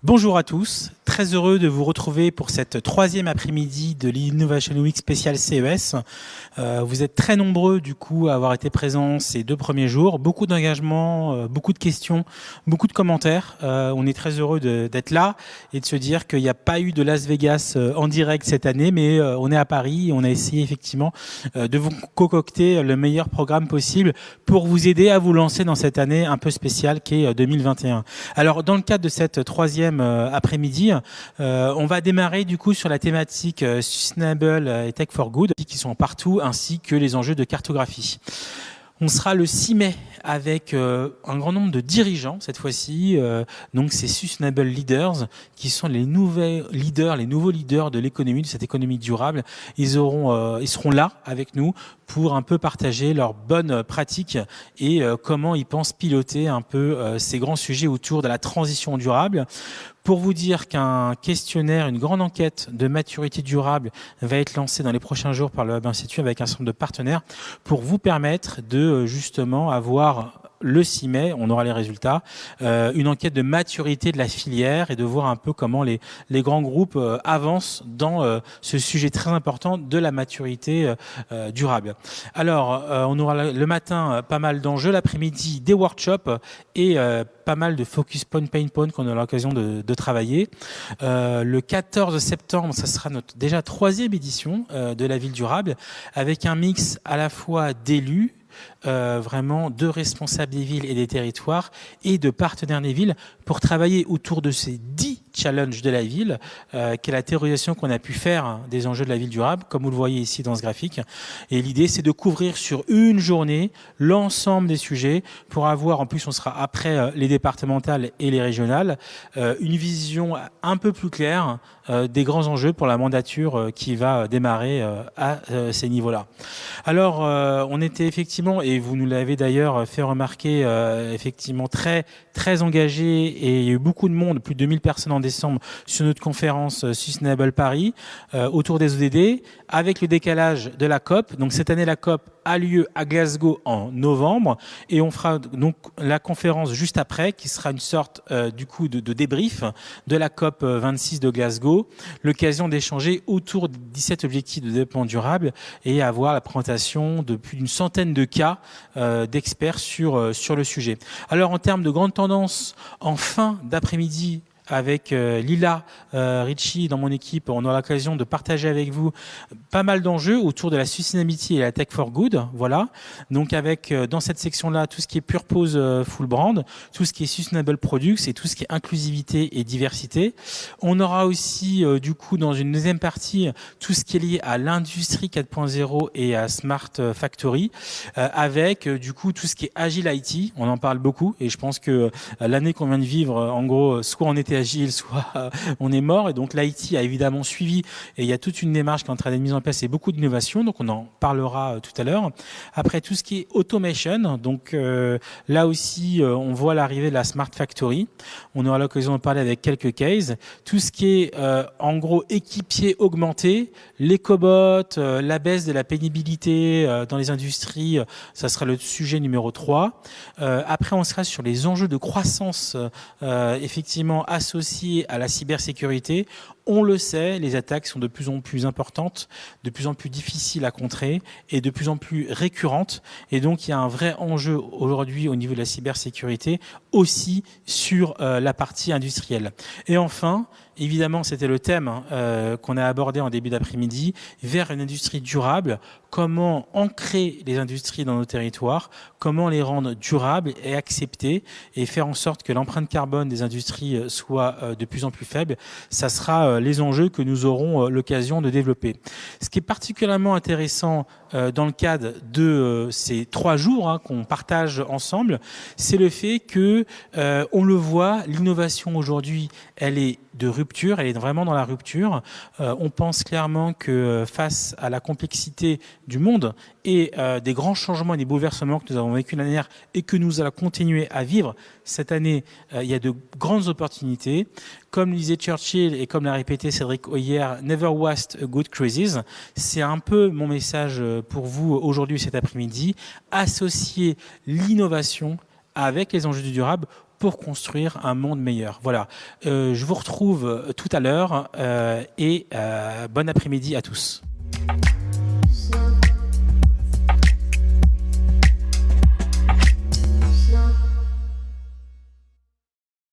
Bonjour à tous, très heureux de vous retrouver pour cette troisième après-midi de l'Innovation Week spéciale CES. Vous êtes très nombreux du coup à avoir été présents ces 2 premiers jours, beaucoup d'engagement, beaucoup de questions, beaucoup de commentaires. On est très heureux d'être là et de se dire qu'il n'y a pas eu de Las Vegas en direct cette année, mais on est à Paris et on a essayé effectivement de vous concocter le meilleur programme possible pour vous aider à vous lancer dans cette année un peu spéciale qui est 2021. Alors dans le cadre de cette troisième après-midi, on va démarrer du coup sur la thématique Sustainable et Tech for Good qui sont partout, ainsi que les enjeux de cartographie. On sera le 6 mai avec un grand nombre de dirigeants cette fois-ci. Donc ces Sustainable Leaders qui sont les nouveaux leaders de l'économie, de cette économie durable. Ils seront là avec nous pour un peu partager leurs bonnes pratiques et comment ils pensent piloter un peu ces grands sujets autour de la transition durable. Pour vous dire qu'un questionnaire, une grande enquête de maturité durable va être lancée dans les prochains jours par le Hub Institute avec un certain nombre de partenaires pour vous permettre de justement avoir le 6 mai, on aura les résultats, une enquête de maturité de la filière et de voir un peu comment les grands groupes avancent dans ce sujet très important de la maturité durable. Alors, on aura le matin pas mal d'enjeux, l'après-midi des workshops et pas mal de focus point, pain point qu'on a l'occasion de travailler. Le 14 septembre, ça sera notre déjà 3e édition de la ville durable avec un mix à la fois d'élus, vraiment de responsables des villes et des territoires et de partenaires des villes pour travailler autour de ces 10 challenges de la ville, qui est la théorisation qu'on a pu faire des enjeux de la ville durable, comme vous le voyez ici dans ce graphique. Et l'idée, c'est de couvrir sur une journée l'ensemble des sujets pour avoir, en plus on sera après les départementales et les régionales, une vision un peu plus claire des grands enjeux pour la mandature qui va démarrer à ces niveaux-là. Alors, on était effectivement, et vous nous l'avez d'ailleurs fait remarquer, effectivement très engagé, et il y a eu beaucoup de monde, plus de 2000 personnes en décembre sur notre conférence Sustainable Paris autour des ODD, avec le décalage de la COP. Donc cette année, la COP a lieu à Glasgow en novembre et on fera donc la conférence juste après qui sera une sorte du coup de débrief de la COP 26 de Glasgow, l'occasion d'échanger autour des 17 objectifs de développement durable et avoir la présentation de plus d'une centaine de cas d'experts sur le sujet. Alors en termes de grandes tendances, en fin d'après-midi, avec Lila Ricci dans mon équipe, on aura l'occasion de partager avec vous pas mal d'enjeux autour de la sustainability et la tech for good. Voilà. Donc avec dans cette section-là tout ce qui est purpose full brand, tout ce qui est sustainable products et tout ce qui est inclusivité et diversité. On aura aussi du coup dans une deuxième partie tout ce qui est lié à l'industrie 4.0 et à Smart Factory, avec du coup tout ce qui est agile IT. On en parle beaucoup et je pense que l'année qu'on vient de vivre, en gros, soit on était agile, soit on est mort. Et donc l'IT a évidemment suivi et il y a toute une démarche qui est en train d'être mise en place et beaucoup d'innovation. Donc on en parlera tout à l'heure. Après tout ce qui est automation, donc là aussi on voit l'arrivée de la Smart Factory. On aura l'occasion de parler avec quelques cases. Tout ce qui est en gros équipier augmenté, les cobots, la baisse de la pénibilité dans les industries, ça sera le sujet numéro 3. Après on sera sur les enjeux de croissance effectivement associés à la cybersécurité. On le sait, les attaques sont de plus en plus importantes, de plus en plus difficiles à contrer et de plus en plus récurrentes. Et donc, il y a un vrai enjeu aujourd'hui au niveau de la cybersécurité, aussi sur la partie industrielle. Et enfin, évidemment, c'était le thème qu'on a abordé en début d'après-midi, vers une industrie durable. Comment ancrer les industries dans nos territoires, comment les rendre durables et acceptées et faire en sorte que l'empreinte carbone des industries soit de plus en plus faible. Ça sera les enjeux que nous aurons l'occasion de développer. Ce qui est particulièrement intéressant dans le cadre de ces 3 jours qu'on partage ensemble, c'est le fait que on le voit, l'innovation aujourd'hui, elle est de rupture, elle est vraiment dans la rupture. On pense clairement que face à la complexité du monde et des grands changements et des bouleversements que nous avons vécu l'année dernière et que nous allons continuer à vivre cette année, il y a de grandes opportunités. Comme le disait Churchill et comme l'a répété Cédric hier, never waste a good crisis. C'est un peu mon message pour vous aujourd'hui cet après-midi. Associer l'innovation avec les enjeux du durable pour construire un monde meilleur. Voilà. Je vous retrouve tout à l'heure et bon après-midi à tous.